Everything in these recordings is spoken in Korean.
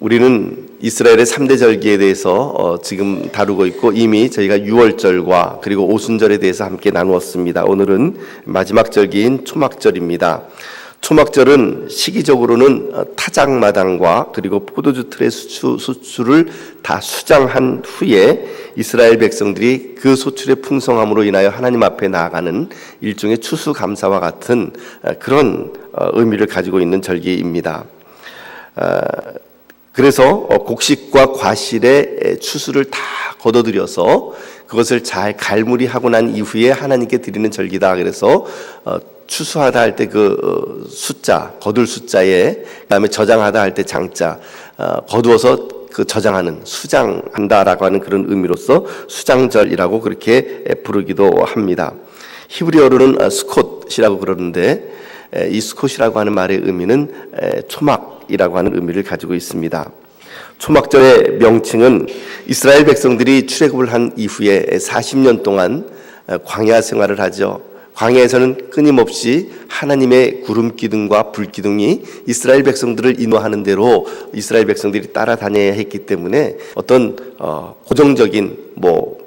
우리는 이스라엘의 3대 절기에 대해서 지금 다루고 있고 이미 저희가 유월절과 그리고 오순절에 대해서 함께 나누었습니다. 오늘은 마지막 절기인 초막절입니다. 초막절은 시기적으로는 타작마당과 그리고 포도주 틀의 수출을 다 수장한 후에 이스라엘 백성들이 그 소출의 풍성함으로 인하여 하나님 앞에 나아가는 일종의 추수감사와 같은 그런 의미를 가지고 있는 절기입니다. 그래서 곡식과 과실의 추수를 다 거둬들여서 그것을 잘 갈무리하고 난 이후에 하나님께 드리는 절기다. 그래서 추수하다 할 때 그 숫자, 거둘 숫자에 그다음에 저장하다 할 때 장자, 거두어서 그 저장하는, 수장한다라고 하는 그런 의미로서 수장절이라고 그렇게 부르기도 합니다. 히브리어로는 스콧이라고 그러는데 이 스콧이라고 하는 말의 의미는 초막이라고 하는 의미를 가지고 있습니다. 초막절의 명칭은 이스라엘 백성들이 출애굽을 한 이후에 40년 동안 광야 생활을 하죠. 광야에서는 끊임없이 하나님의 구름 기둥과 불 기둥이 이스라엘 백성들을 인도하는 대로 이스라엘 백성들이 따라다녀야 했기 때문에 어떤 고정적인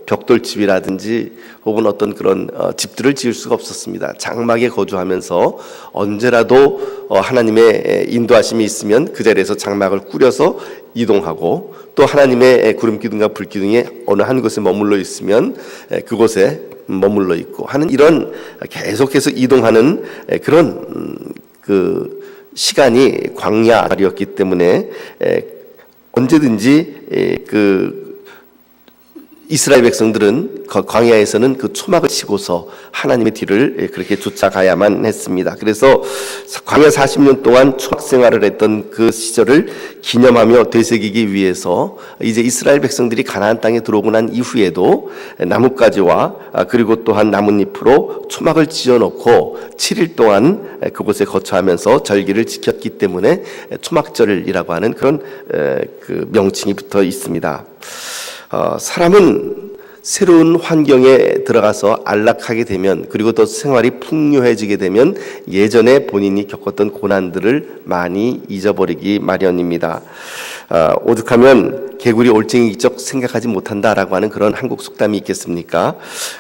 벽돌집이라든지 혹은 어떤 그런 집들을 지을 수가 없었습니다. 장막에 거주하면서 언제라도 하나님의 인도하심이 있으면 그 자리에서 장막을 꾸려서 이동하고 또 하나님의 구름 기둥과 불 기둥이 어느 한 곳에 머물러 있으면 그곳에 머물러 있고 하는 이런 계속해서 이동하는 그런 그 시간이 광야이었기 때문에 언제든지 그 이스라엘 백성들은 광야에서는 그 초막을 치고서 하나님의 뒤를 그렇게 쫓아가야만 했습니다. 그래서 광야 40년 동안 초막 생활을 했던 그 시절을 기념하며 되새기기 위해서 이제 이스라엘 백성들이 가나안 땅에 들어오고 난 이후에도 나뭇가지와 그리고 또한 나뭇잎으로 초막을 지어놓고 7일 동안 그곳에 거처하면서 절기를 지켰기 때문에 초막절이라고 하는 그런 그 명칭이 붙어 있습니다. 사람은 새로운 환경에 들어가서 안락하게 되면 그리고 또 생활이 풍요해지게 되면 예전에 본인이 겪었던 고난들을 많이 잊어버리기 마련입니다. 오죽하면 개구리 올챙이 기적 생각하지 못한다라고 하는 그런 한국 속담이 있겠습니까?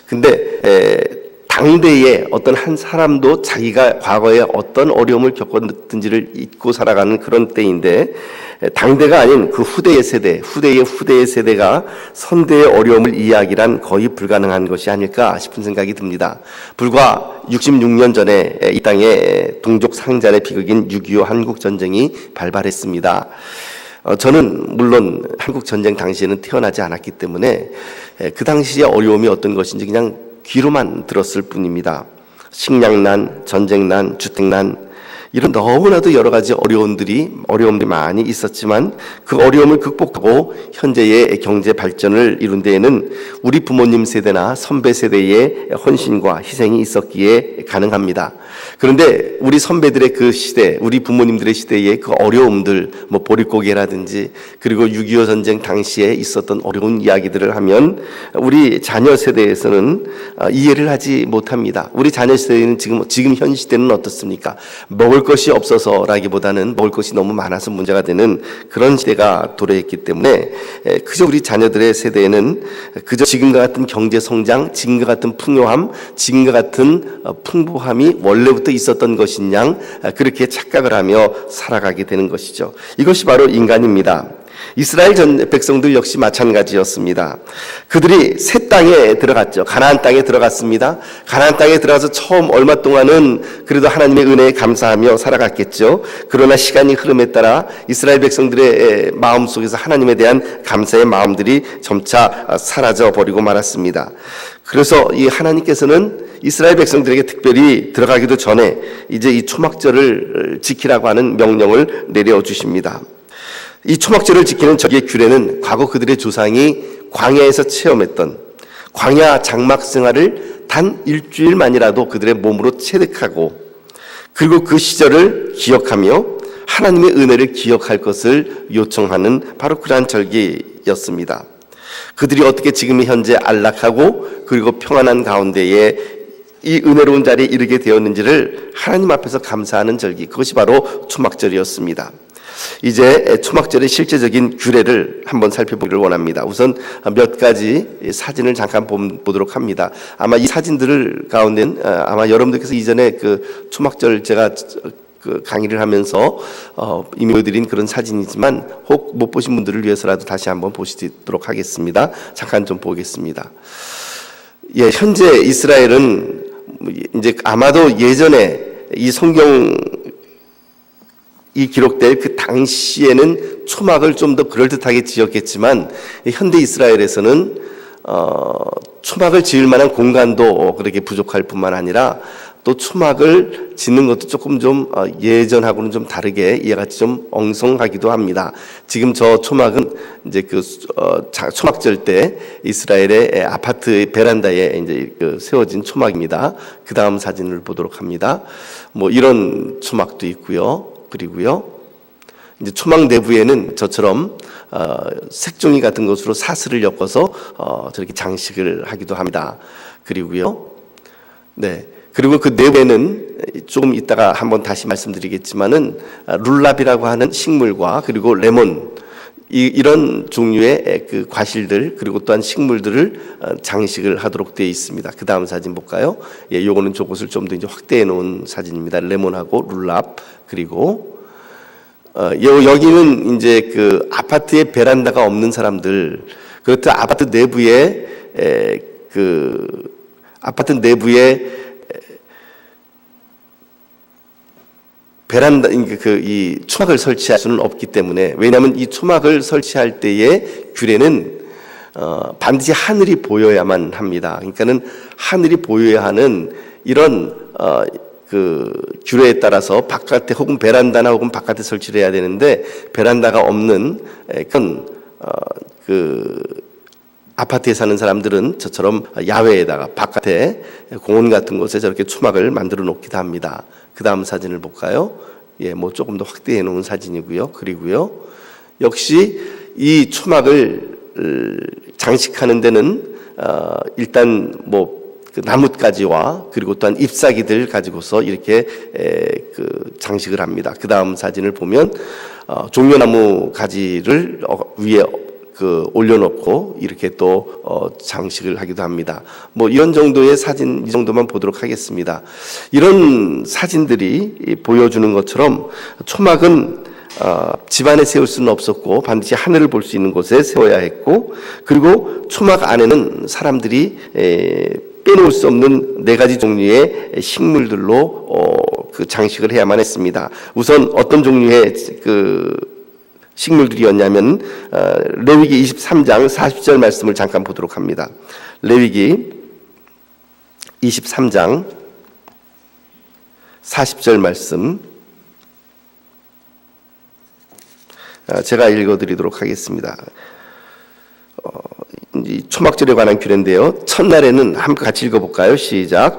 근데 당대에 어떤 한 사람도 자기가 과거에 어떤 어려움을 겪었든지를 잊고 살아가는 그런 때인데 당대가 아닌 그 후대의 세대가 선대의 어려움을 이야기란 거의 불가능한 것이 아닐까 싶은 생각이 듭니다. 불과 66년 전에 이 땅에 동족 상잔의 비극인 6.25 한국전쟁이 발발했습니다. 저는 물론 한국전쟁 당시에는 태어나지 않았기 때문에 그 당시의 어려움이 어떤 것인지 그냥 귀로만 들었을 뿐입니다. 식량난, 전쟁난, 주택난 이런 너무나도 여러 가지 어려움들이 많이 있었지만 그 어려움을 극복하고 현재의 경제 발전을 이룬 데에는 우리 부모님 세대나 선배 세대의 헌신과 희생이 있었기에 가능합니다. 그런데 우리 선배들의 그 시대, 우리 부모님들의 시대의 그 어려움들, 보릿고개라든지 그리고 6.25 전쟁 당시에 있었던 어려운 이야기들을 하면 우리 자녀 세대에서는 이해를 하지 못합니다. 우리 자녀 세대는 지금 현 시대는 어떻습니까? 먹을 것이 없어서라기보다는 먹을 것이 너무 많아서 문제가 되는 그런 시대가 도래했기 때문에 그저 우리 자녀들의 세대에는 그저 지금과 같은 경제 성장, 지금과 같은 풍요함, 지금과 같은 풍부함이 원래부터 있었던 것인 양 그렇게 착각을 하며 살아가게 되는 것이죠. 이것이 바로 인간입니다. 이스라엘 백성들 역시 마찬가지였습니다. 그들이 새 땅에 들어갔죠. 가나안 땅에 들어갔습니다. 가나안 땅에 들어가서 처음 얼마 동안은 그래도 하나님의 은혜에 감사하며 살아갔겠죠. 그러나 시간이 흐름에 따라 이스라엘 백성들의 마음속에서 하나님에 대한 감사의 마음들이 점차 사라져 버리고 말았습니다. 그래서 이 하나님께서는 이스라엘 백성들에게 특별히 들어가기도 전에 이제 이 초막절을 지키라고 하는 명령을 내려주십니다. 이 초막절을 지키는 절기의 규례는 과거 그들의 조상이 광야에서 체험했던 광야 장막 생활을 단 일주일만이라도 그들의 몸으로 체득하고 그리고 그 시절을 기억하며 하나님의 은혜를 기억할 것을 요청하는 바로 그러한 절기였습니다. 그들이 어떻게 지금 현재 안락하고 그리고 평안한 가운데에 이 은혜로운 자리에 이르게 되었는지를 하나님 앞에서 감사하는 절기, 그것이 바로 초막절이었습니다. 이제 초막절의 실제적인 규례를 한번 살펴보기를 원합니다. 우선 몇 가지 사진을 잠깐 보도록 합니다. 아마 이 사진들을 가운데는 아마 여러분들께서 이전에 그 초막절 제가 그 강의를 하면서 이미 보여드린 그런 사진이지만 혹 못 보신 분들을 위해서라도 다시 한번 보시도록 하겠습니다. 잠깐 좀 보겠습니다. 예, 현재 이스라엘은 이제 아마도 예전에 이 성경 이 기록될 그 당시에는 초막을 좀 더 그럴듯하게 지었겠지만 현대 이스라엘에서는 초막을 지을 만한 공간도 그렇게 부족할 뿐만 아니라 또 초막을 짓는 것도 조금 좀 예전하고는 좀 다르게 이와 같이 좀 엉성하기도 합니다. 지금 저 초막은 이제 그 초막절 때 이스라엘의 아파트 베란다에 이제 그 세워진 초막입니다. 그 다음 사진을 보도록 합니다. 뭐 이런 초막도 있고요. 그리고요, 이제 초막 내부에는 저처럼 색종이 같은 것으로 사슬을 엮어서 저렇게 장식을 하기도 합니다. 그리고요, 네. 그리고 그 내부에는 조금 이따가 한번 다시 말씀드리겠지만은 룰랍이라고 하는 식물과 그리고 레몬 이런 종류의 그 과실들 그리고 또한 식물들을 장식을 하도록 되어 있습니다. 그 다음 사진 볼까요? 예, 요거는 저것을 좀 더 이제 확대해 놓은 사진입니다. 레몬하고 룰랍 그리고 여기는 이제 그 아파트에 베란다가 없는 사람들 그렇다 아파트 내부에 베란다 이 초막을 설치할 수는 없기 때문에 왜냐하면 이 초막을 설치할 때의 규례는 반드시 하늘이 보여야만 합니다. 그러니까는 하늘이 보여야 하는 이런 그 규례에 따라서 바깥에 혹은 베란다나 혹은 바깥에 설치를 해야 되는데 베란다가 없는 그런 그 아파트에 사는 사람들은 저처럼 야외에다가 바깥에 공원 같은 곳에 저렇게 초막을 만들어 놓기도 합니다. 그 다음 사진을 볼까요? 예, 뭐 조금 더 확대해 놓은 사진이고요. 그리고요, 역시 이 초막을 장식하는 데는 일단 뭐 그 나뭇가지와 그리고 또한 잎사귀들 가지고서 이렇게 그 장식을 합니다. 그 다음 사진을 보면 종려나무 가지를 위에 그 올려놓고 이렇게 또 장식을 하기도 합니다. 뭐 이런 정도의 사진 이 정도만 보도록 하겠습니다. 이런 사진들이 보여주는 것처럼 초막은 집안에 세울 수는 없었고 반드시 하늘을 볼 수 있는 곳에 세워야 했고 그리고 초막 안에는 사람들이 빼놓을 수 없는 4가지 종류의 식물들로 그 장식을 해야만 했습니다. 우선 어떤 종류의 그 식물들이었냐면 레위기 23장 40절 말씀을 잠깐 보도록 합니다. 레위기 23장 40절 말씀 제가 읽어드리도록 하겠습니다. 이 초막절에 관한 규례인데요. 첫날에는 함께 같이 읽어볼까요? 시작.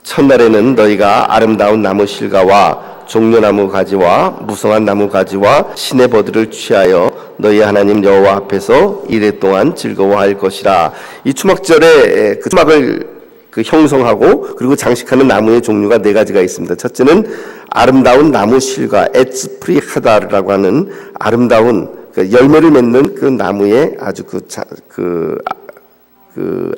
첫날에는 너희가 아름다운 나무 실과와 종려나무 가지와 무성한 나무 가지와 시내버들을 취하여 너희 하나님 여호와 앞에서 이레 동안 즐거워할 것이라. 이 초막절에 그 초막을 그 형성하고 그리고 장식하는 나무의 종류가 4가지가 있습니다. 첫째는 아름다운 나무 실과 에츠프리하다르라고 하는 아름다운 그 열매를 맺는 그 나무의 아주 그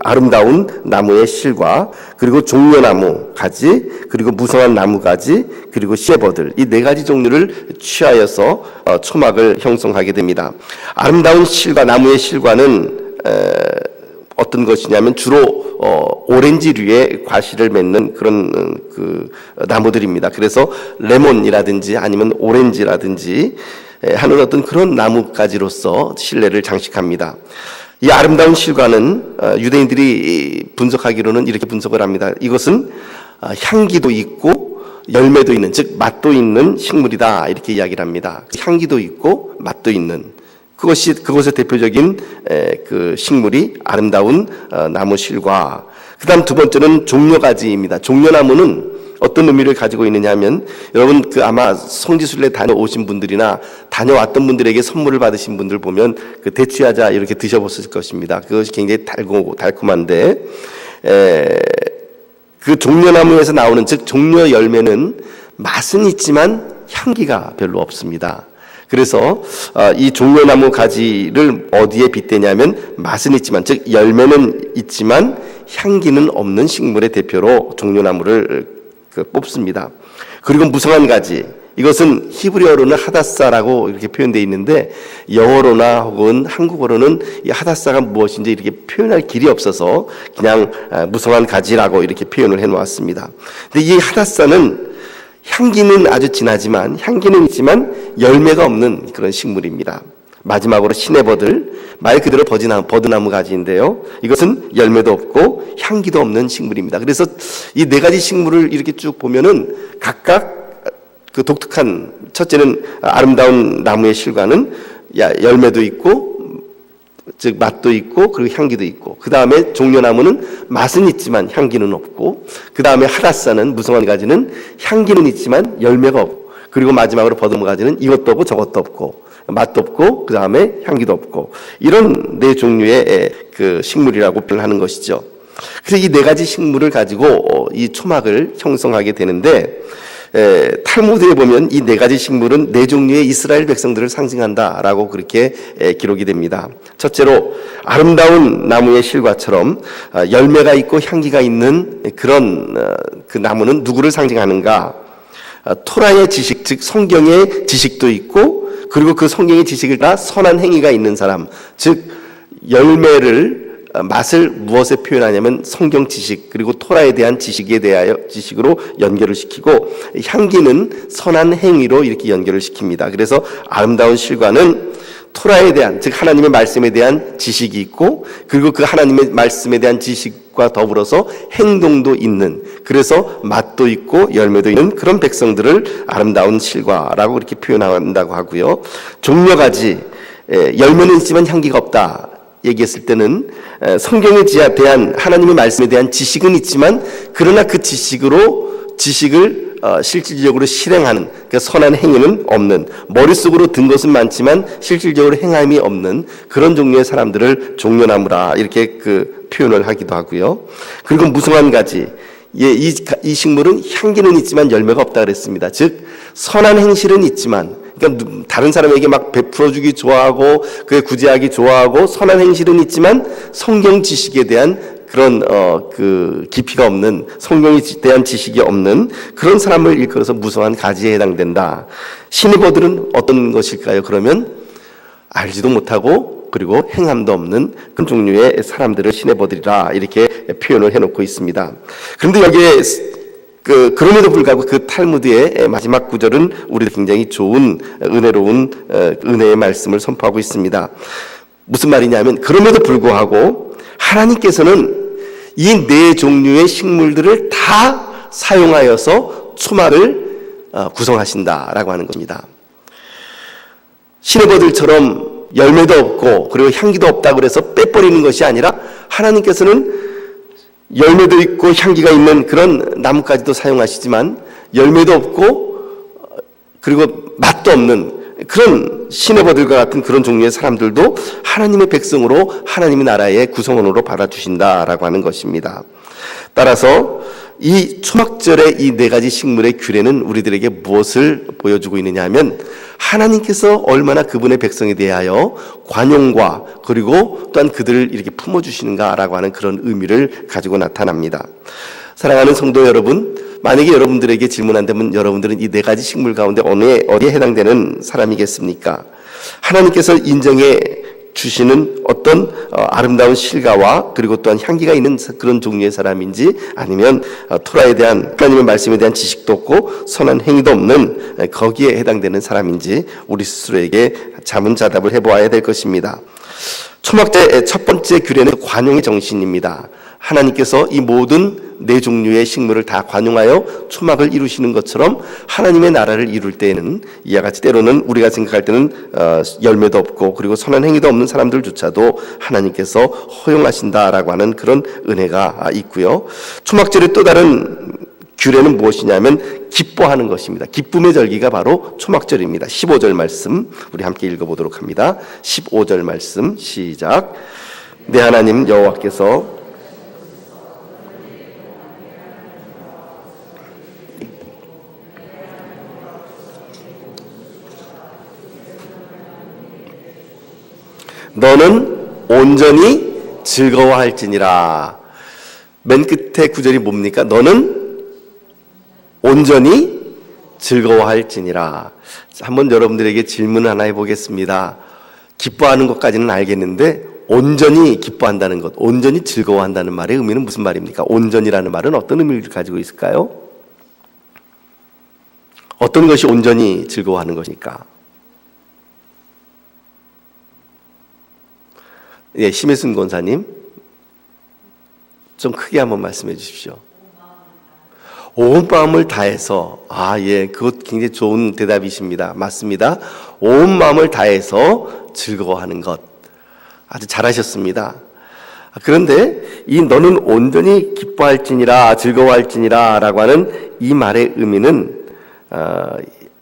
아름다운 나무의 실과 그리고 종려나무 가지 그리고 무성한 나무 가지 그리고 씨버들 이 4가지 종류를 취하여서 초막을 형성하게 됩니다. 아름다운 실과 나무의 실과는 어떤 것이냐면 주로 오렌지류의 과실을 맺는 그런 그 나무들입니다. 그래서 레몬이라든지 아니면 오렌지라든지 하는 어떤 그런 나무가지로서 실내를 장식합니다. 이 아름다운 실과는 유대인들이 분석하기로는 이렇게 분석을 합니다. 이것은 향기도 있고 열매도 있는 즉 맛도 있는 식물이다 이렇게 이야기를 합니다. 향기도 있고 맛도 있는 그것의 대표적인 그 식물이 아름다운 나무 실과. 그다음 두 번째는 종려가지입니다. 종려나무는 어떤 의미를 가지고 있느냐 하면 여러분 그 아마 성지순례 다녀오신 분들이나 다녀왔던 분들에게 선물을 받으신 분들 보면 그 대추야자 이렇게 드셔보실 것입니다. 그것이 굉장히 달콤한데 그 종려나무에서 나오는 즉 종려 열매는 맛은 있지만 향기가 별로 없습니다. 그래서 이 종려나무 가지를 어디에 빗대냐면 맛은 있지만, 즉 열매는 있지만 향기는 없는 식물의 대표로 종려나무를 뽑습니다. 그리고 무성한 가지, 이것은 히브리어로는 하다사라고 이렇게 표현되어 있는데 영어로나 혹은 한국어로는 이 하다사가 무엇인지 이렇게 표현할 길이 없어서 그냥 무성한 가지라고 이렇게 표현을 해 놓았습니다. 근데 이 하다사는 향기는 아주 진하지만, 향기는 있지만 열매가 없는 그런 식물입니다. 마지막으로 시내버들, 말 그대로 버드나무 가지인데요, 이것은 열매도 없고 향기도 없는 식물입니다. 그래서 이 네 가지 식물을 이렇게 쭉 보면은 각각 그 독특한, 첫째는 아름다운 나무의 실과는 열매도 있고, 즉 맛도 있고, 그리고 향기도 있고, 그 다음에 종려나무는 맛은 있지만 향기는 없고, 그 다음에 하다사는 무성한 가지는 향기는 있지만 열매가 없고, 그리고 마지막으로 버드나무 가지는 이것도 없고 저것도 없고 맛도 없고 그 다음에 향기도 없고, 이런 네 종류의 그 식물이라고 표현하는 것이죠. 그래서 이 네 가지 식물을 가지고 이 초막을 형성하게 되는데, 탈무드에 보면 이 네 가지 식물은 네 종류의 이스라엘 백성들을 상징한다라고 그렇게 기록이 됩니다. 첫째로 아름다운 나무의 실과처럼 열매가 있고 향기가 있는 그런 그 나무는 누구를 상징하는가? 토라의 지식, 즉 성경의 지식도 있고, 그리고 그 성경의 지식을 다 선한 행위가 있는 사람, 즉 열매를, 맛을 무엇에 표현하냐면 성경 지식, 그리고 토라에 대한 지식에 대하여 지식으로 연결을 시키고, 향기는 선한 행위로 이렇게 연결을 시킵니다. 그래서 아름다운 실과는 토라에 대한, 즉 하나님의 말씀에 대한 지식이 있고, 그리고 그 하나님의 말씀에 대한 지식과 더불어서 행동도 있는, 그래서 맛도 있고 열매도 있는 그런 백성들을 아름다운 실과라고 이렇게 표현한다고 하고요. 종려가지, 열매는 있지만 향기가 없다 얘기했을 때는 성경에 대한, 하나님의 말씀에 대한 지식은 있지만, 그러나 그 지식을 실질적으로 실행하는, 그러니까 선한 행위는 없는, 머릿속으로 든 것은 많지만 실질적으로 행함이 없는 그런 종류의 사람들을 종려나무라 이렇게 그 표현을 하기도 하고요. 그리고 무성한 가지, 이 식물은 향기는 있지만 열매가 없다 그랬습니다. 즉 선한 행실은 있지만, 그러니까 다른 사람에게 막 베풀어주기 좋아하고 그에 구제하기 좋아하고 선한 행실은 있지만 성경 지식에 대한 그런 그 깊이가 없는, 성경에 대한 지식이 없는 그런 사람을 일컬어서 무성한 가지에 해당된다. 시니버들은 어떤 것일까요? 그러면 알지도 못하고 그리고 행함도 없는 그런 종류의 사람들을 시내버들이라 이렇게 표현을 해놓고 있습니다. 그런데 여기에 그럼에도 불구하고 그 탈무드의 마지막 구절은 우리도 굉장히 좋은 은혜로운 은혜의 말씀을 선포하고 있습니다. 무슨 말이냐면, 그럼에도 불구하고 하나님께서는 이 네 종류의 식물들을 다 사용하여서 초막을 구성하신다라고 하는 겁니다. 시내버들처럼 열매도 없고 그리고 향기도 없다고 그래서 빼버리는 것이 아니라, 하나님께서는 열매도 있고 향기가 있는 그런 나무까지도 사용하시지만 열매도 없고 그리고 맛도 없는 그런 시내버들과 같은 그런 종류의 사람들도 하나님의 백성으로 하나님의 나라의 구성원으로 받아주신다라고 하는 것입니다. 따라서 이 초막절의 이 네 가지 식물의 규례는 우리들에게 무엇을 보여주고 있느냐 하면, 하나님께서 얼마나 그분의 백성에 대하여 관용과 그리고 또한 그들을 이렇게 품어주시는가라고 하는 그런 의미를 가지고 나타납니다. 사랑하는 성도 여러분, 만약에 여러분들에게 질문한다면 여러분들은 이 네 가지 식물 가운데 어디에 해당되는 사람이겠습니까? 하나님께서 인정해 주시는 어떤 아름다운 실과와 그리고 또한 향기가 있는 그런 종류의 사람인지, 아니면 토라에 대한, 하나님의 말씀에 대한 지식도 없고 선한 행위도 없는 거기에 해당되는 사람인지 우리 스스로에게 자문자답을 해보아야 될 것입니다. 초막절의 첫 번째 규례는 관용의 정신입니다. 하나님께서 이 모든 네 종류의 식물을 다 관용하여 초막을 이루시는 것처럼 하나님의 나라를 이룰 때에는 이와 같이 때로는 우리가 생각할 때는 열매도 없고 그리고 선한 행위도 없는 사람들조차도 하나님께서 허용하신다라고 하는 그런 은혜가 있고요. 초막절의 또 다른 규례는 무엇이냐면 기뻐하는 것입니다. 기쁨의 절기가 바로 초막절입니다. 15절 말씀 우리 함께 읽어보도록 합니다. 15절 말씀 시작. 내 하나님 여호와께서 너는 온전히 즐거워할지니라. 맨 끝에 구절이 뭡니까? 너는 온전히 즐거워할지니라. 한번 여러분들에게 질문 하나 해보겠습니다. 기뻐하는 것까지는 알겠는데 온전히 기뻐한다는 것, 온전히 즐거워한다는 말의 의미는 무슨 말입니까? 온전이라는 말은 어떤 의미를 가지고 있을까요? 어떤 것이 온전히 즐거워하는 것입니까? 예, 심혜순 권사님, 좀 크게 한번 말씀해 주십시오. 온 마음을 다해서, 예, 그것 굉장히 좋은 대답이십니다. 맞습니다. 온 마음을 다해서 즐거워하는 것. 아주 잘하셨습니다. 그런데 이 너는 온전히 기뻐할지니라, 즐거워할지니라 라고 하는 이 말의 의미는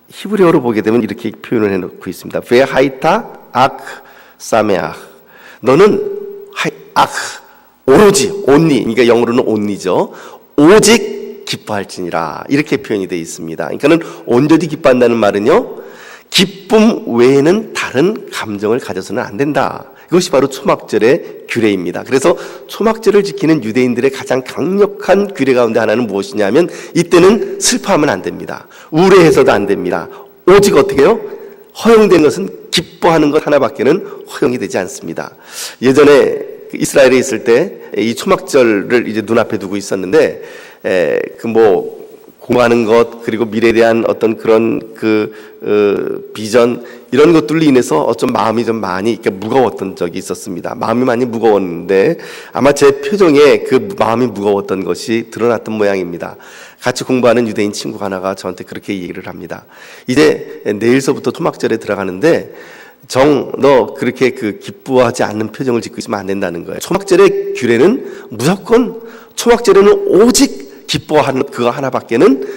히브리어로 보게 되면 이렇게 표현을 해놓고 있습니다. 베하이타 악 사메아. 너는 오로지, only, 그러니까 영어로는 only죠. 오직 기뻐할지니라, 이렇게 표현이 되어 있습니다. 그러니까는 온전히 기뻐한다는 말은요, 기쁨 외에는 다른 감정을 가져서는 안 된다. 이것이 바로 초막절의 규례입니다. 그래서 초막절을 지키는 유대인들의 가장 강력한 규례 가운데 하나는 무엇이냐면, 이때는 슬퍼하면 안 됩니다. 우울해해서도 안 됩니다. 오직 어떻게 해요? 허용된 것은 기뻐하는 것 하나밖에는 허용이 되지 않습니다. 예전에 이스라엘에 있을 때 이 초막절을 이제 눈앞에 두고 있었는데, 공부하는 것, 그리고 미래에 대한 어떤 그런 비전, 이런 것들로 인해서 좀 마음이 좀 많이 이렇게 무거웠던 적이 있었습니다. 마음이 많이 무거웠는데 아마 제 표정에 그 마음이 무거웠던 것이 드러났던 모양입니다. 같이 공부하는 유대인 친구 하나가 저한테 그렇게 얘기를 합니다. 이제 내일서부터 초막절에 들어가는데 너 그렇게 기뻐하지 않는 표정을 짓고 있으면 안 된다는 거예요. 초막절의 규례는 무조건, 초막절에는 오직 기뻐하는 그거 하나밖에는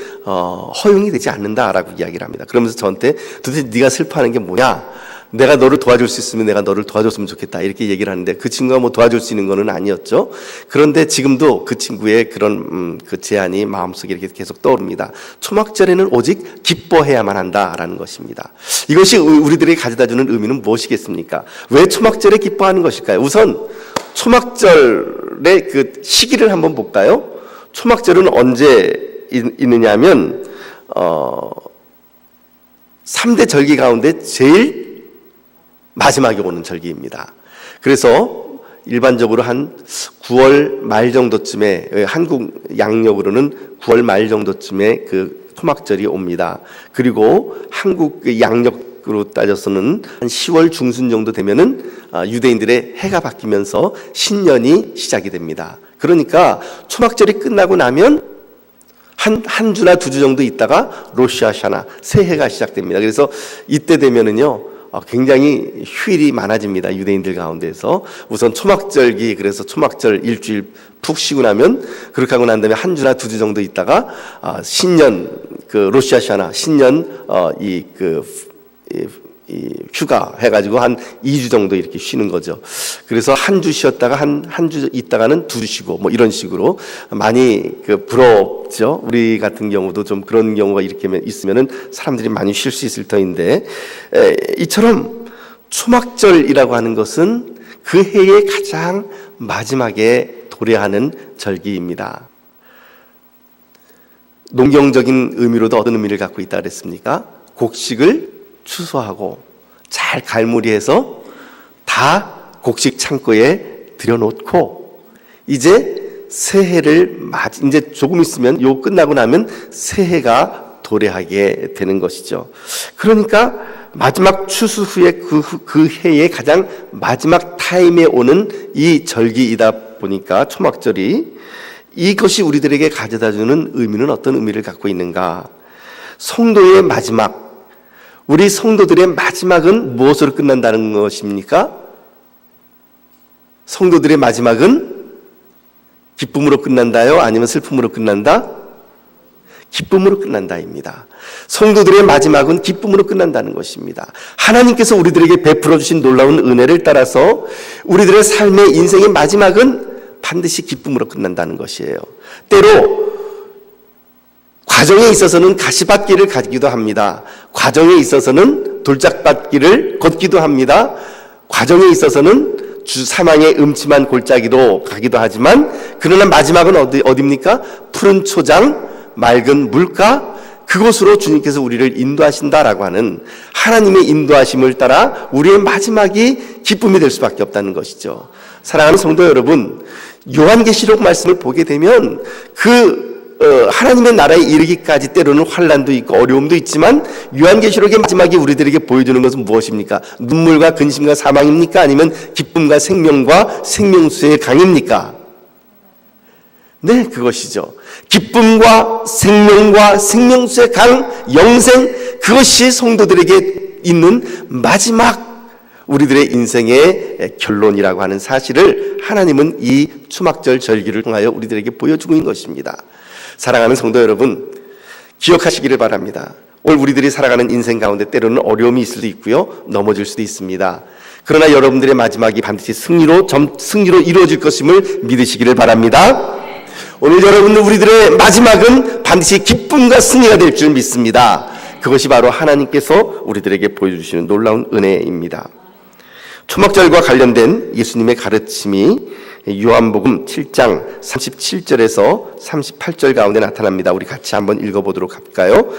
허용이 되지 않는다라고 이야기를 합니다. 그러면서 저한테 도대체 네가 슬퍼하는 게 뭐냐? 내가 너를 도와줄 수 있으면 내가 너를 도와줬으면 좋겠다, 이렇게 얘기를 하는데, 그 친구가 도와줄 수 있는 거는 아니었죠. 그런데 지금도 그 친구의 그런 그 제안이 마음속에 이렇게 계속 떠오릅니다. 초막절에는 오직 기뻐해야만 한다라는 것입니다. 이것이 우리들에게 가져다주는 의미는 무엇이겠습니까? 왜 초막절에 기뻐하는 것일까요? 우선 초막절의 그 시기를 한번 볼까요? 초막절은 언제 있느냐 하면 3대 절기 가운데 제일 마지막에 오는 절기입니다. 그래서 일반적으로 한 9월 말 정도쯤에, 한국 양력으로는 9월 말 정도쯤에 그 초막절이 옵니다. 그리고 한국 양력으로 따져서는 한 10월 중순 정도 되면은 유대인들의 해가 바뀌면서 신년이 시작이 됩니다. 그러니까 초막절이 끝나고 나면 한 주나 2주 정도 있다가 로시 하샤나, 새해가 시작됩니다. 그래서 이때 되면은요, 굉장히 휴일이 많아집니다. 유대인들 가운데서. 우선 초막절기, 그래서 초막절 일주일 푹 쉬고 나면, 그렇게 하고 난 다음에 한 주나 2주 정도 있다가 신년, 로시 하샤나, 신년 휴가 해가지고 한 2주 정도 이렇게 쉬는 거죠. 그래서 한 주 쉬었다가 한 주 있다가는 2주 쉬고, 이런 식으로 많이 부럽죠. 우리 같은 경우도 좀 그런 경우가 이렇게 있으면은 사람들이 많이 쉴 수 있을 터인데, 이처럼 초막절이라고 하는 것은 그 해의 가장 마지막에 도래하는 절기입니다. 농경적인 의미로도 어떤 의미를 갖고 있다 그랬습니까? 곡식을 추수하고 잘 갈무리해서 다 곡식 창고에 들여놓고, 이제 새해를 이제 조금 있으면 요 끝나고 나면 새해가 도래하게 되는 것이죠. 그러니까 마지막 추수 후에 그 해의 가장 마지막 타임에 오는 이 절기이다 보니까 초막절이, 이것이 우리들에게 가져다주는 의미는 어떤 의미를 갖고 있는가? 성도의 마지막, 우리 성도들의 마지막은 무엇으로 끝난다는 것입니까? 성도들의 마지막은 기쁨으로 끝난다요? 아니면 슬픔으로 끝난다? 기쁨으로 끝난다입니다. 성도들의 마지막은 기쁨으로 끝난다는 것입니다. 하나님께서 우리들에게 베풀어 주신 놀라운 은혜를 따라서 우리들의 삶의 인생의 마지막은 반드시 기쁨으로 끝난다는 것이에요. 때로 과정에 있어서는 가시밭길을 가기도 합니다. 과정에 있어서는 돌짝밭길을 걷기도 합니다. 과정에 있어서는 주 사망의 음침한 골짜기로 가기도 하지만 그러나 마지막은 어디입니까? 푸른 초장, 맑은 물가, 그곳으로 주님께서 우리를 인도하신다라고 하는 하나님의 인도하심을 따라 우리의 마지막이 기쁨이 될 수밖에 없다는 것이죠. 사랑하는 성도 여러분, 요한계시록 말씀을 보게 되면 하나님의 나라에 이르기까지 때로는 환난도 있고 어려움도 있지만 요한계시록의 마지막에 우리들에게 보여주는 것은 무엇입니까? 눈물과 근심과 사망입니까? 아니면 기쁨과 생명과 생명수의 강입니까? 네, 그것이죠. 기쁨과 생명과 생명수의 강, 영생, 그것이 성도들에게 있는 마지막 우리들의 인생의 결론이라고 하는 사실을 하나님은 이 추막절 절기를 통하여 우리들에게 보여주고 있는 것입니다. 사랑하는 성도 여러분, 기억하시기를 바랍니다. 오늘 우리들이 살아가는 인생 가운데 때로는 어려움이 있을 수도 있고요, 넘어질 수도 있습니다. 그러나 여러분들의 마지막이 반드시 승리로 이루어질 것임을 믿으시기를 바랍니다. 오늘 여러분들 우리들의 마지막은 반드시 기쁨과 승리가 될 줄 믿습니다. 그것이 바로 하나님께서 우리들에게 보여주시는 놀라운 은혜입니다. 초막절과 관련된 예수님의 가르침이 요한복음 7장 37절에서 38절 가운데 나타납니다. 우리 같이 한번 읽어보도록 할까요?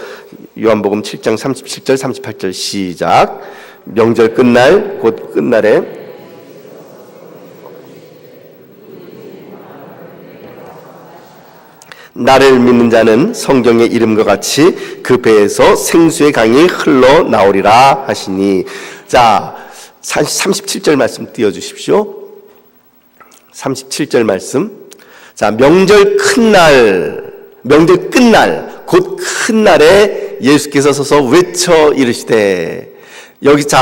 요한복음 7장 37절 38절 시작. 명절 끝날 곧 끝날에 나를 믿는 자는 성경의 이름과 같이 그 배에서 생수의 강이 흘러나오리라 하시니. 자, 37절 말씀 띄워주십시오. 37절 말씀. 자, 명절 끝날 곧 큰 날에 예수께서 서서 외쳐 이르시되.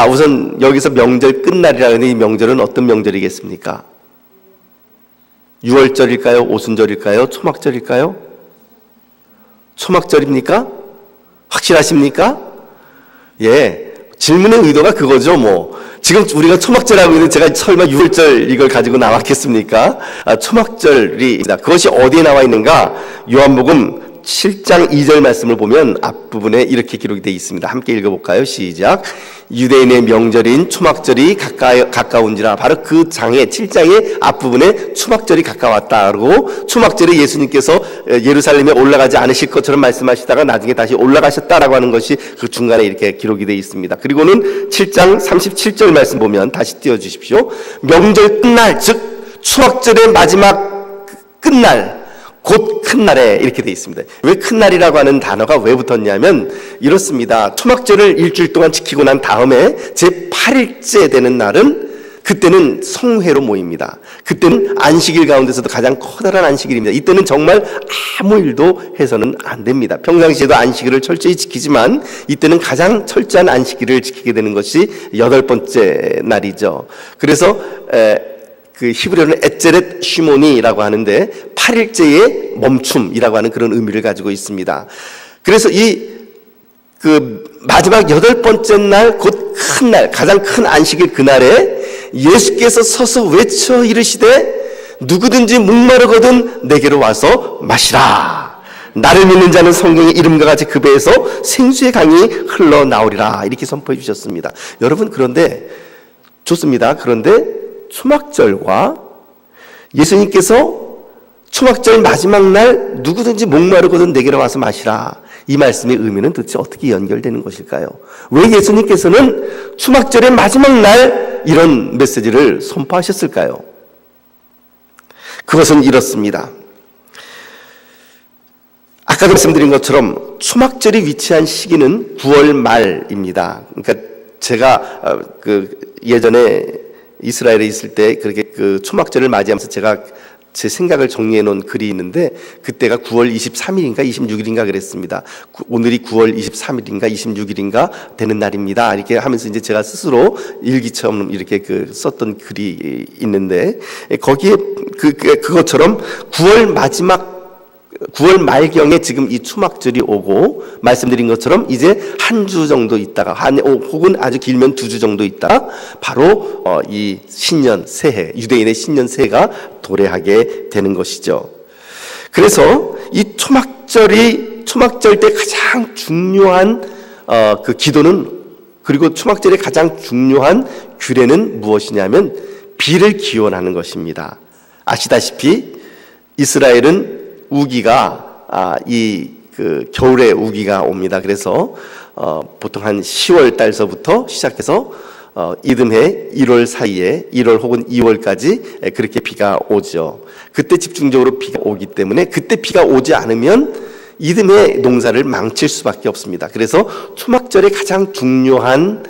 우선 여기서 명절 끝날이라는 이 명절은 어떤 명절이겠습니까? 유월절일까요? 오순절일까요? 초막절일까요? 초막절입니까? 확실하십니까? 예, 질문의 의도가 그거죠. 지금 우리가 초막절하고 있는데 제가 설마 유월절 이걸 가지고 나왔겠습니까? 초막절이 그것이 어디에 나와 있는가? 요한복음 7장 2절 말씀을 보면 앞부분에 이렇게 기록이 되어 있습니다. 함께 읽어볼까요? 시작. 유대인의 명절인 초막절이 가까운지라. 바로 그 장의 7장의 앞부분에 초막절이 가까웠다. 그리고 초막절에 예수님께서 예루살렘에 올라가지 않으실 것처럼 말씀하시다가 나중에 다시 올라가셨다라고 하는 것이 그 중간에 이렇게 기록이 되어 있습니다. 그리고는 7장 37절 말씀 보면 다시 띄워주십시오. 명절 끝날, 즉 초막절의 마지막 끝날, 곧 큰 날에 이렇게 되어 있습니다. 왜 큰 날이라고 하는 단어가 왜 붙었냐면 이렇습니다. 초막절을 일주일 동안 지키고 난 다음에 제8일째 되는 날은 그때는 성회로 모입니다. 그때는 안식일 가운데서도 가장 커다란 안식일입니다. 이때는 정말 아무 일도 해서는 안 됩니다. 평상시에도 안식일을 철저히 지키지만 이때는 가장 철저한 안식일을 지키게 되는 것이 8번째 날이죠. 그래서 그 히브리어는 에체렛 쉬모니라고 하는데 8일째의 멈춤이라고 하는 그런 의미를 가지고 있습니다. 그래서 마지막 8번째 날, 곧 큰 날, 가장 큰 안식일 그날에 예수께서 서서 외쳐 이르시되 누구든지 목마르거든 내게로 와서 마시라. 나를 믿는 자는 성경의 이름과 같이 그 배에서 생수의 강이 흘러나오리라. 이렇게 선포해 주셨습니다. 여러분, 그런데 좋습니다. 그런데 초막절과 예수님께서 초막절 마지막 날 누구든지 목마르거든 내게로 와서 마시라, 이 말씀의 의미는 도대체 어떻게 연결되는 것일까요? 왜 예수님께서는 초막절의 마지막 날 이런 메시지를 선포하셨을까요? 그것은 이렇습니다. 아까 말씀드린 것처럼 초막절이 위치한 시기는 9월 말입니다. 그러니까 제가 예전에 이스라엘에 있을 때 그렇게 초막절을 맞이하면서 제가 제 생각을 정리해 놓은 글이 있는데 그때가 9월 23일인가 26일인가 그랬습니다. 오늘이 9월 23일인가 26일인가 되는 날입니다. 이렇게 하면서 이제 제가 스스로 일기처럼 이렇게 썼던 글이 있는데 거기에 그것처럼 9월 말경에 지금 이 초막절이 오고 말씀드린 것처럼 이제 한 주 정도 있다가 혹은 아주 길면 2주 정도 있다가 바로 이 신년 새해, 유대인의 신년 새해가 도래하게 되는 것이죠. 그래서 이 초막절 때 가장 중요한 그 기도는 그리고 초막절의 가장 중요한 규례는 무엇이냐면 비를 기원하는 것입니다. 아시다시피 이스라엘은 우기가 겨울에 우기가 옵니다. 그래서 보통 한 10월 달서부터 시작해서 이듬해 1월 사이에 1월 혹은 2월까지 그렇게 비가 오죠. 그때 집중적으로 비가 오기 때문에 그때 비가 오지 않으면 이듬해 농사를 망칠 수밖에 없습니다. 그래서 초막절의 가장 중요한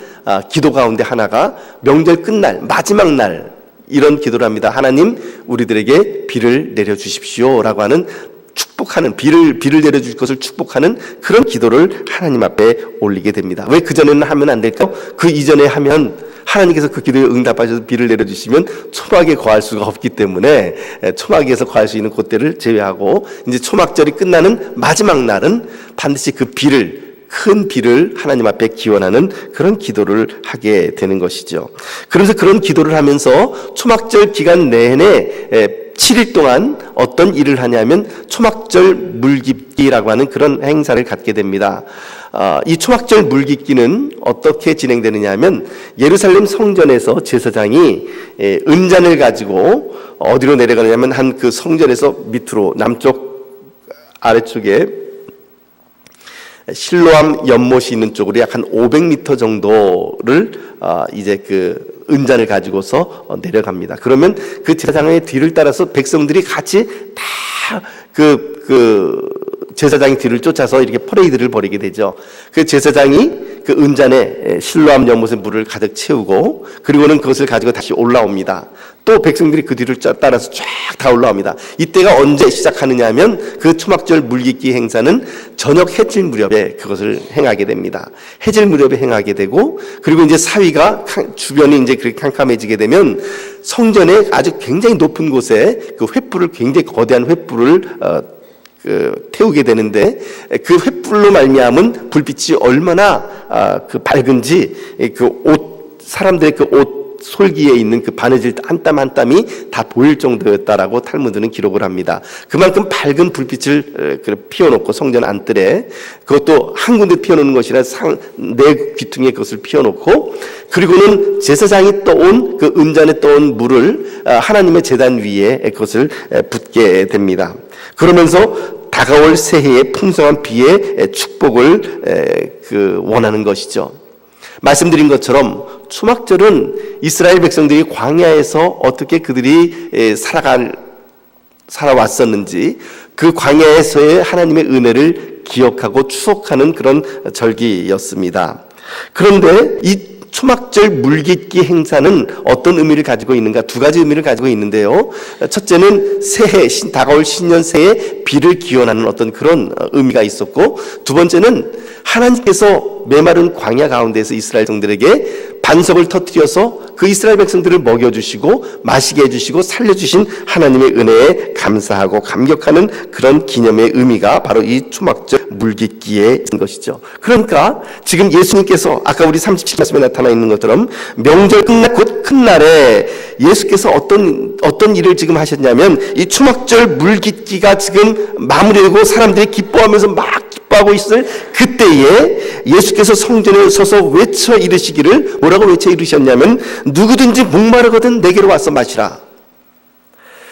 기도 가운데 하나가 명절 끝날 마지막 날 이런 기도를 합니다. 하나님, 우리들에게 비를 내려주십시오 라고 하는 축복하는, 비를 내려줄 것을 축복하는 그런 기도를 하나님 앞에 올리게 됩니다. 왜 그전에는 하면 안 될까요? 그 이전에 하면 하나님께서 그 기도에 응답하셔서 비를 내려주시면 초막에 거할 수가 없기 때문에 초막에서 거할 수 있는 그때를 제외하고 이제 초막절이 끝나는 마지막 날은 반드시 그 큰 비를 하나님 앞에 기원하는 그런 기도를 하게 되는 것이죠. 그래서 그런 기도를 하면서 초막절 기간 내내 7일 동안 어떤 일을 하냐면 초막절 물깃기라고 하는 그런 행사를 갖게 됩니다. 이 초막절 물깃기는 어떻게 진행되느냐 하면 예루살렘 성전에서 제사장이 은잔을 가지고 어디로 내려가느냐면 한 그 성전에서 밑으로 남쪽 아래쪽에 실로암 연못이 있는 쪽으로 약 한 500m 정도를 이제 그 은잔을 가지고서 내려갑니다. 그러면 그 제사장의 뒤를 따라서 백성들이 같이 다 제사장의 뒤를 쫓아서 이렇게 퍼레이드를 벌이게 되죠. 그 제사장이 그 은잔에 실로암 연못의 물을 가득 채우고 그리고는 그것을 가지고 다시 올라옵니다. 또 백성들이 그 뒤를 따라서 쫙 다 올라옵니다. 이때가 언제 시작하느냐 하면 그 초막절 물깃기 행사는 저녁 해질 무렵에 그것을 행하게 됩니다. 해질 무렵에 행하게 되고 그리고 이제 사위가 주변이 이제 그렇게 캄캄해지게 되면 성전에 아주 굉장히 높은 곳에 그 횃불을 굉장히 거대한 횃불을 태우게 되는데 그 횃불로 말미암은 불빛이 얼마나 밝은지 사람들의 그 옷 솔기에 있는 그 바느질 한 땀 한 땀이 다 보일 정도였다라고 탈무드는 기록을 합니다. 그만큼 밝은 불빛을 피워놓고 성전 안뜰에 그것도 한 군데 피워놓는 것이라 네 귀퉁이에 그것을 피워놓고 그리고는 제사장이 떠온 그 은잔에 떠온 물을 하나님의 제단 위에 그것을 붓게 됩니다. 그러면서 다가올 새해의 풍성한 비의 축복을 원하는 것이죠. 말씀드린 것처럼 초막절은 이스라엘 백성들이 광야에서 어떻게 그들이 살아왔었는지 그 광야에서의 하나님의 은혜를 기억하고 추억하는 그런 절기였습니다. 그런데 이 초막절 물깃기 행사는 어떤 의미를 가지고 있는가? 두 가지 의미를 가지고 있는데요. 첫째는 새해, 다가올 신년 새해 비를 기원하는 어떤 그런 의미가 있었고, 두 번째는 하나님께서 메마른 광야 가운데서 이스라엘 백성들에게 반석을 터뜨려서 그 이스라엘 백성들을 먹여주시고 마시게 해주시고 살려주신 하나님의 은혜에 감사하고 감격하는 그런 기념의 의미가 바로 이 초막절 물깃기에 있는 것이죠. 그러니까 지금 예수님께서 아까 우리 37말씀에 나타나 있는 것처럼 명절 끝날 곧 큰 날에 예수께서 어떤 일을 지금 하셨냐면 이 초막절 물깃기가 지금 마무리되고 사람들이 기뻐하면서 막 기뻐하고 있을 그때에 예수께서 성전에 서서 외쳐 이르시기를 뭐라고 외쳐 이르셨냐면 누구든지 목마르거든 내게로 와서 마시라.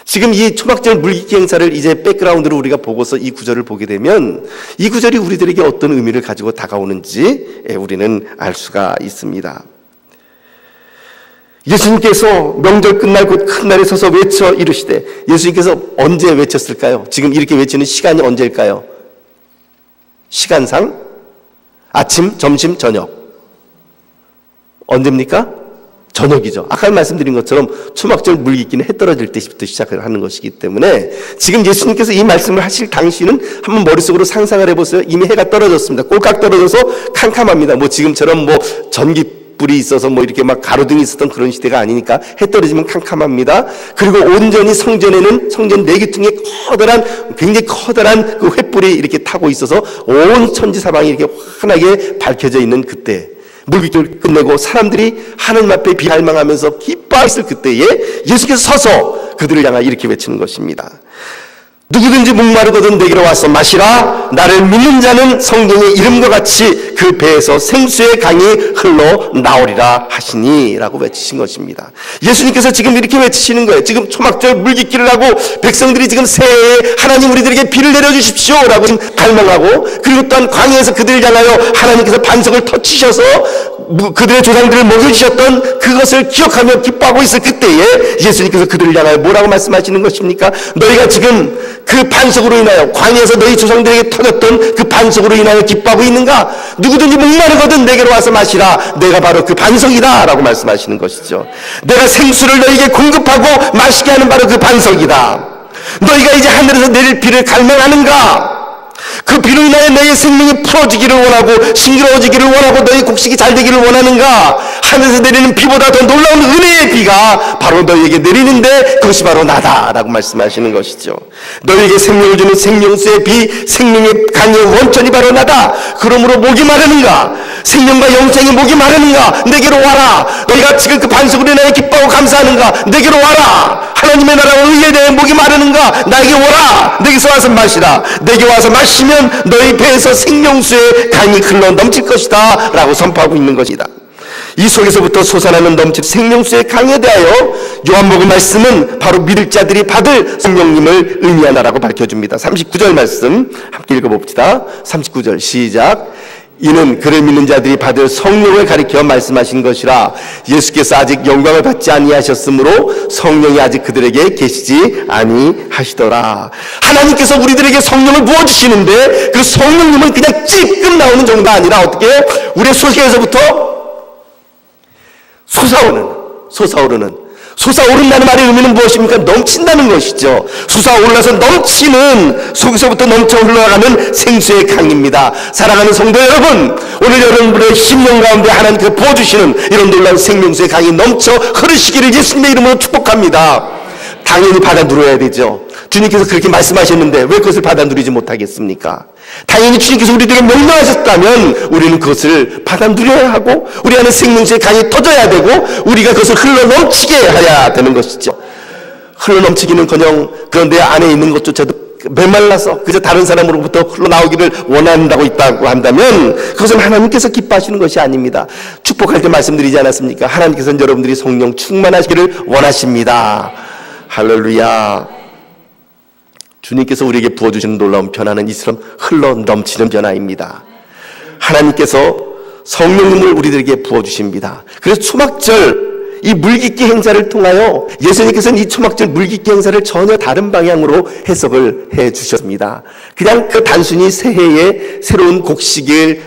지금 이 초막절 물깃기 행사를 이제 백그라운드로 우리가 보고서 이 구절을 보게 되면 이 구절이 우리들에게 어떤 의미를 가지고 다가오는지 우리는 알 수가 있습니다. 예수님께서 명절 끝날 곧 큰 날에 서서 외쳐 이르시되 예수님께서 언제 외쳤을까요? 지금 이렇게 외치는 시간이 언제일까요? 시간상 아침, 점심, 저녁. 언제입니까? 저녁이죠. 아까 말씀드린 것처럼 초막절 물깃기는 해 떨어질 때부터 시작을 하는 것이기 때문에 지금 예수님께서 이 말씀을 하실 당시는 한번 머릿속으로 상상을 해보세요. 이미 해가 떨어졌습니다. 꼴깍 떨어져서 캄캄합니다. 뭐 지금처럼 뭐 전기불이 있어서 뭐 이렇게 막 가로등이 있었던 그런 시대가 아니니까 해 떨어지면 캄캄합니다. 그리고 온전히 성전에는 성전 네 귀퉁이에 굉장히 커다란 그 횃불이 이렇게 타고 있어서 온 천지사방이 이렇게 환하게 밝혀져 있는 그때 물깃기를 끝내고 사람들이 하나님 앞에 비할망하면서 기뻐했을 그때에 예수께서 서서 그들을 향하여 이렇게 외치는 것입니다. 누구든지 목마르거든 내게로 와서 마시라. 나를 믿는 자는 성경의 이름과 같이 그 배에서 생수의 강이 흘러나오리라 하시니 라고 외치신 것입니다. 예수님께서 지금 이렇게 외치시는 거예요. 지금 초막절 물깃기를 하고 백성들이 지금 새해에 하나님 우리들에게 비를 내려주십시오 라고 지금 갈망하고, 그리고 또한 광야에서 그들을 향하여 하나님께서 반석을 터치셔서 그들의 조상들을 먹여주셨던 그것을 기억하며 기뻐하고 있을 그때에 예수님께서 그들을 향하여 뭐라고 말씀하시는 것입니까? 너희가 지금 그 반석으로 인하여, 광야에서 너희 조상들에게 터졌던 그 반석으로 인하여 기뻐하고 있는가? 누구든지 목마르거든 내게로 와서 마시라. 내가 바로 그 반석이다 라고 말씀하시는 것이죠. 내가 생수를 너희에게 공급하고 마시게 하는 바로 그 반석이다. 너희가 이제 하늘에서 내릴 비를 갈망하는가? 그 비로 인하여 너희의 생명이 풀어지기를 원하고 싱그러워지기를 원하고 너희 곡식이 잘 되기를 원하는가? 하늘에서 내리는 비보다 더 놀라운 은혜의 비가 바로 너희에게 내리는데 그것이 바로 나다 라고 말씀하시는 것이죠. 너희에게 생명을 주는 생명수의 비, 생명의 강의 원천이 바로 나다. 그러므로 목이 마르는가? 생명과 영생의 목이 마르는가? 내게로 와라. 너희가 지금 그 반석으로 인하여 기뻐하고 감사하는가? 내게로 와라. 하나님의 나라와 의에 대해 목이 마르는가? 나에게 오라. 내게서 와서 마시라. 내게 와서 마시면 너희 배에서 생명수의 강이 흘러 넘칠 것이다 라고 선포하고 있는 것이다. 이 속에서부터 솟아나는 넘칠 생명수의 강에 대하여 요한복음 말씀은 바로 믿을 자들이 받을 성령님을 의미하나라고 밝혀줍니다. 39절 말씀 함께 읽어봅시다. 39절 시작. 이는 그를 믿는 자들이 받을 성령을 가리켜 말씀하신 것이라. 예수께서 아직 영광을 받지 아니하셨으므로 성령이 아직 그들에게 계시지 아니하시더라. 하나님께서 우리들에게 성령을 부어주시는데 그 성령님은 그냥 찔끔 나오는 정도가 아니라 어떻게 우리의 속에서부터 솟아오른다는 말의 의미는 무엇입니까? 넘친다는 것이죠. 솟아올라서 넘치는, 속에서부터 넘쳐 흘러가는 생수의 강입니다. 사랑하는 성도 여러분, 오늘 여러분의 심령 가운데 하나님께서 부어주시는 이런 놀라운 생명수의 강이 넘쳐 흐르시기를 예수님의 이름으로 축복합니다. 당연히 받아 누려야 되죠. 주님께서 그렇게 말씀하셨는데 왜 그것을 받아 누리지 못하겠습니까? 당연히 주님께서 우리들을 명령하셨다면 우리는 그것을 받아 누려야 하고 우리 안에 생명수의 강이 터져야 되고 우리가 그것을 흘러넘치게 해야 되는 것이죠. 흘러넘치기는커녕 그런 내 안에 있는 것조차도 메말라서 그저 다른 사람으로부터 흘러나오기를 원한다고 있다고 한다면 그것은 하나님께서 기뻐하시는 것이 아닙니다. 축복할 때 말씀드리지 않았습니까? 하나님께서는 여러분들이 성령 충만하시기를 원하십니다. 할렐루야. 주님께서 우리에게 부어주시는 놀라운 변화는 이처럼 흘러넘치는 변화입니다. 하나님께서 성령님을 우리들에게 부어주십니다. 그래서 초막절 이 물깃기 행사를 통하여 예수님께서는 이 초막절 물깃기 행사를 전혀 다른 방향으로 해석을 해 주셨습니다. 그냥 그 단순히 새해에 새로운 곡식을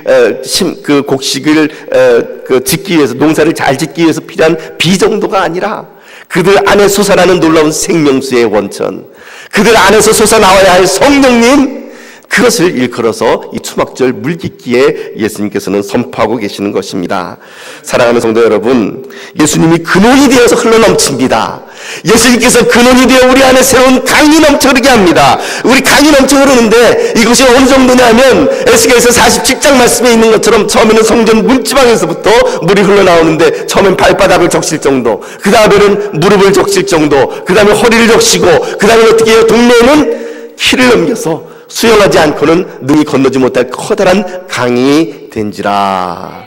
짓기 위해서, 농사를 잘 짓기 위해서 필요한 비 정도가 아니라 그들 안에 솟아나는 놀라운 생명수의 원천, 그들 안에서 솟아나와야 할 성령님, 그것을 일컬어서 이 초막절 물깃기에 예수님께서는 선포하고 계시는 것입니다. 사랑하는 성도 여러분, 예수님이 근원이 되어서 흘러넘칩니다. 예수님께서 근원이 되어 우리 안에 새로운 강이 넘쳐 흐르게 합니다. 우리 강이 넘쳐 흐르는데 이것이 어느 정도냐면 에스겔서 47장 말씀에 있는 것처럼 처음에는 성전 문지방에서부터 물이 흘러나오는데 처음엔 발바닥을 적실 정도, 그 다음에는 무릎을 적실 정도, 그 다음에 허리를 적시고, 그 다음에 어떻게 해요? 동네에는 키를 넘겨서 수영하지 않고는 능히 건너지 못할 커다란 강이 된지라.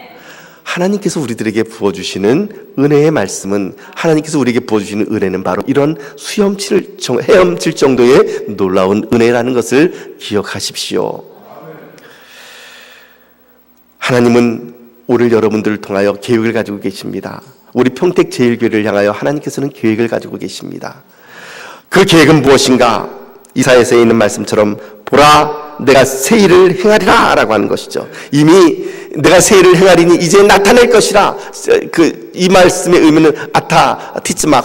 하나님께서 우리들에게 부어주시는 은혜의 말씀은, 하나님께서 우리에게 부어주시는 은혜는 바로 이런 헤엄칠 정도의 놀라운 은혜라는 것을 기억하십시오. 하나님은 오늘 여러분들을 통하여 계획을 가지고 계십니다. 우리 평택제일교회를 향하여 하나님께서는 계획을 가지고 계십니다. 그 계획은 무엇인가? 이사야서에 있는 말씀처럼 보라 내가 새 일을 행하리라 라고 하는 것이죠. 이미 내가 새 일을 행하리니 이제 나타낼 것이라. 이 말씀의 의미는 티츠막,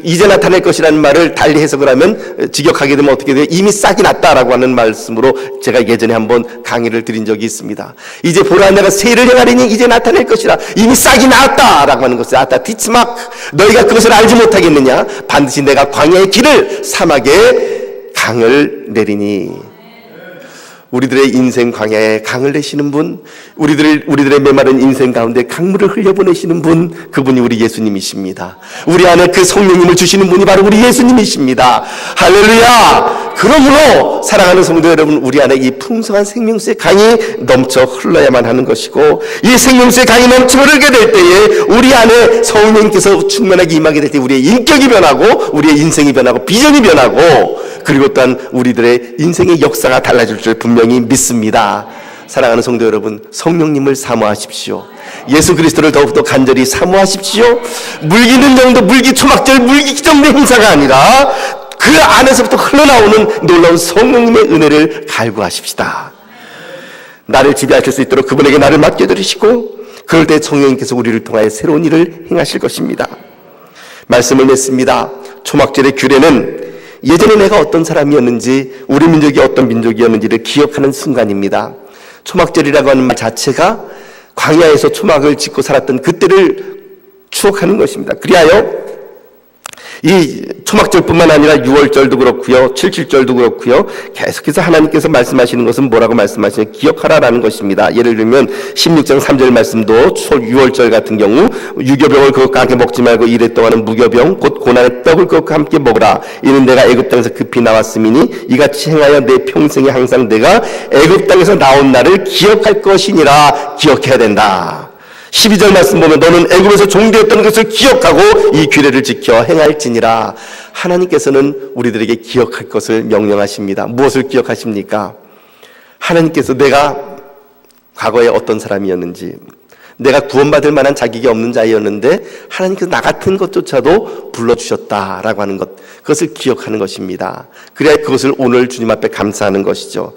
이제 나타낼 것이라는 말을 달리 해석을 하면, 직역하게 되면 어떻게 돼요? 이미 싹이 났다라고 하는 말씀으로 제가 예전에 한번 강의를 드린 적이 있습니다. 이제 보라 내가 새 일을 행하리니 이제 나타낼 것이라. 이미 싹이 났다라고 하는 것을 티츠막, 너희가 그것을 알지 못하겠느냐? 반드시 내가 광야의 길을 사막에 강을 내리니. 우리들의 인생 광야에 강을 내시는 분, 우리들의 메마른 인생 가운데 강물을 흘려보내시는 분, 그분이 우리 예수님이십니다. 우리 안에 그 성령님을 주시는 분이 바로 우리 예수님이십니다. 할렐루야! 그러므로 사랑하는 성도 여러분, 우리 안에 이 풍성한 생명수의 강이 넘쳐 흘러야만 하는 것이고, 이 생명수의 강이 넘쳐 흐르게 될 때에 우리 안에 성령님께서 충만하게 임하게 될 때 우리의 인격이 변하고, 우리의 인생이 변하고, 비전이 변하고, 그리고 또한 우리들의 인생의 역사가 달라질 줄 분명히 믿습니다. 사랑하는 성도 여러분, 성령님을 사모하십시오. 예수 그리스도를 더욱더 간절히 사모하십시오. 물기는 정도, 물기초막절, 물기정도 행사가 아니라 그 안에서부터 흘러나오는 놀라운 성령님의 은혜를 갈구하십시다. 나를 지배하실 수 있도록 그분에게 나를 맡겨드리시고, 그럴 때 성령님께서 우리를 통하여 새로운 일을 행하실 것입니다. 말씀을 맺습니다. 초막절의 규례는 예전에 내가 어떤 사람이었는지, 우리 민족이 어떤 민족이었는지를 기억하는 순간입니다. 초막절이라고 하는 말 자체가 광야에서 초막을 짓고 살았던 그때를 추억하는 것입니다. 그리하여 이 초막절뿐만 아니라 6월절도 그렇고요, 7.7절도 그렇고요, 계속해서 하나님께서 말씀하시는 것은 뭐라고 말씀하시냐, 기억하라라는 것입니다. 예를 들면 16장 3절 말씀도 6월절 같은 경우 유교병을 그것과 함께 먹지 말고 이래 동안은 무교병 곧 고난의 떡을 그것과 함께 먹으라. 이는 내가 애굽 땅에서 급히 나왔음이니 이같이 행하여 내 평생에 항상 내가 애굽 땅에서 나온 날을 기억할 것이니라. 기억해야 된다. 12절 말씀 보면 너는 애굽에서 종되었던 것을 기억하고 이 규례를 지켜 행할지니라. 하나님께서는 우리들에게 기억할 것을 명령하십니다. 무엇을 기억하십니까? 하나님께서 내가 과거에 어떤 사람이었는지, 내가 구원받을 만한 자격이 없는 자였는데 하나님께서 나 같은 것조차도 불러주셨다라고 하는 것, 그것을 기억하는 것입니다. 그래야 그것을 오늘 주님 앞에 감사하는 것이죠.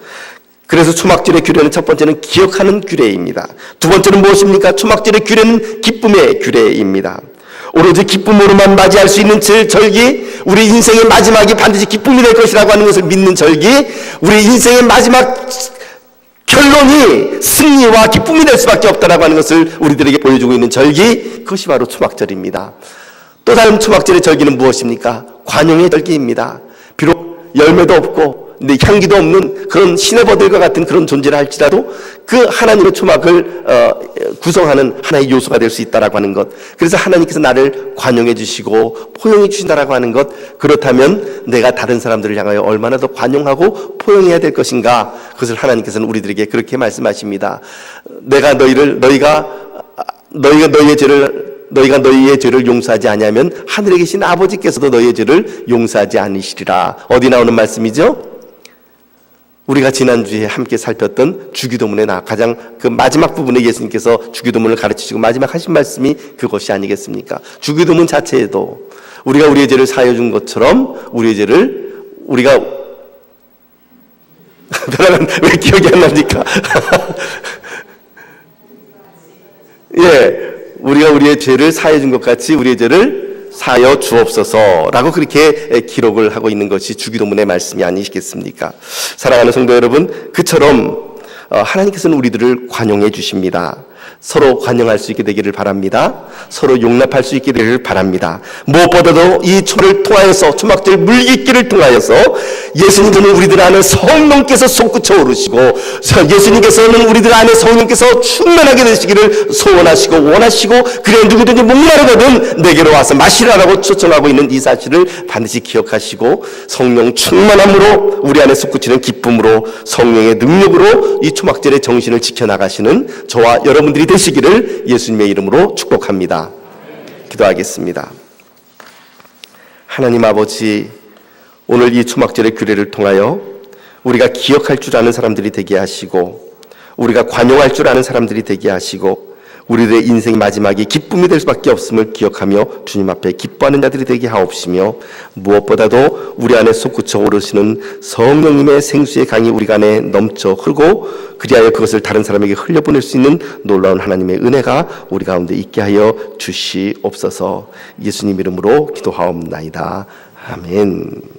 그래서 초막절의 규례는 첫 번째는 기억하는 규례입니다. 두 번째는 무엇입니까? 초막절의 규례는 기쁨의 규례입니다. 오로지 기쁨으로만 맞이할 수 있는 절기, 우리 인생의 마지막이 반드시 기쁨이 될 것이라고 하는 것을 믿는 절기, 우리 인생의 마지막 결론이 승리와 기쁨이 될 수밖에 없다라고 하는 것을 우리들에게 보여주고 있는 절기, 그것이 바로 초막절입니다. 또 다른 초막절의 절기는 무엇입니까? 관용의 절기입니다. 비록 열매도 없고 근데 향기도 없는 그런 시내버들과 같은 그런 존재를 할지라도 그 하나님의 초막을 구성하는 하나의 요소가 될 수 있다라고 하는 것, 그래서 하나님께서 나를 관용해 주시고 포용해 주신다라고 하는 것, 그렇다면 내가 다른 사람들을 향하여 얼마나 더 관용하고 포용해야 될 것인가, 그것을 하나님께서는 우리들에게 그렇게 말씀하십니다. 너희가 너희의 죄를 용서하지 아니하면 하늘에 계신 아버지께서도 너희의 죄를 용서하지 않으시리라. 어디 나오는 말씀이죠? 우리가 지난주에 함께 살폈던 주기도문의 가장 그 마지막 부분에 예수님께서 주기도문을 가르치시고 마지막 하신 말씀이 그것이 아니겠습니까? 주기도문 자체에도 우리가 우리의 죄를 사하여 준 것처럼 우리의 죄를 우리가 왜 기억이 안 납니까? 예, 우리가 우리의 죄를 사하여 준 것 같이 우리의 죄를 사하여 주옵소서라고 그렇게 기록을 하고 있는 것이 주기도문의 말씀이 아니시겠습니까? 사랑하는 성도 여러분, 그처럼 하나님께서는 우리들을 관용해 주십니다. 서로 관용할 수 있게 되기를 바랍니다. 서로 용납할 수 있게 되기를 바랍니다. 무엇보다도 이 초를 통하여서, 초막절 물깃기를 통하여서 예수님께서는 우리들 안에 성령께서 솟구쳐 오르시고, 예수님께서는 우리들 안에 성령께서 충만하게 되시기를 소원하시고 원하시고, 그래 누구든지 목마르거든 내게로 와서 마시라라고 초청하고 있는 이 사실을 반드시 기억하시고, 성령 충만함으로 우리 안에 솟구치는 기쁨으로 성령의 능력으로 이 초막절의 정신을 지켜나가시는 저와 여러분들이 되시기를 예수님의 이름으로 축복합니다. 기도하겠습니다. 하나님 아버지, 오늘 이 초막절의 규례를 통하여 우리가 기억할 줄 아는 사람들이 되게 하시고, 우리가 관용할 줄 아는 사람들이 되게 하시고, 우리들의 인생 마지막이 기쁨이 될 수밖에 없음을 기억하며 주님 앞에 기뻐하는 자들이 되게 하옵시며, 무엇보다도 우리 안에 솟구쳐 오르시는 성령님의 생수의 강이 우리 안에 넘쳐 흐르고, 그리하여 그것을 다른 사람에게 흘려보낼 수 있는 놀라운 하나님의 은혜가 우리 가운데 있게 하여 주시옵소서. 예수님 이름으로 기도하옵나이다. 아멘.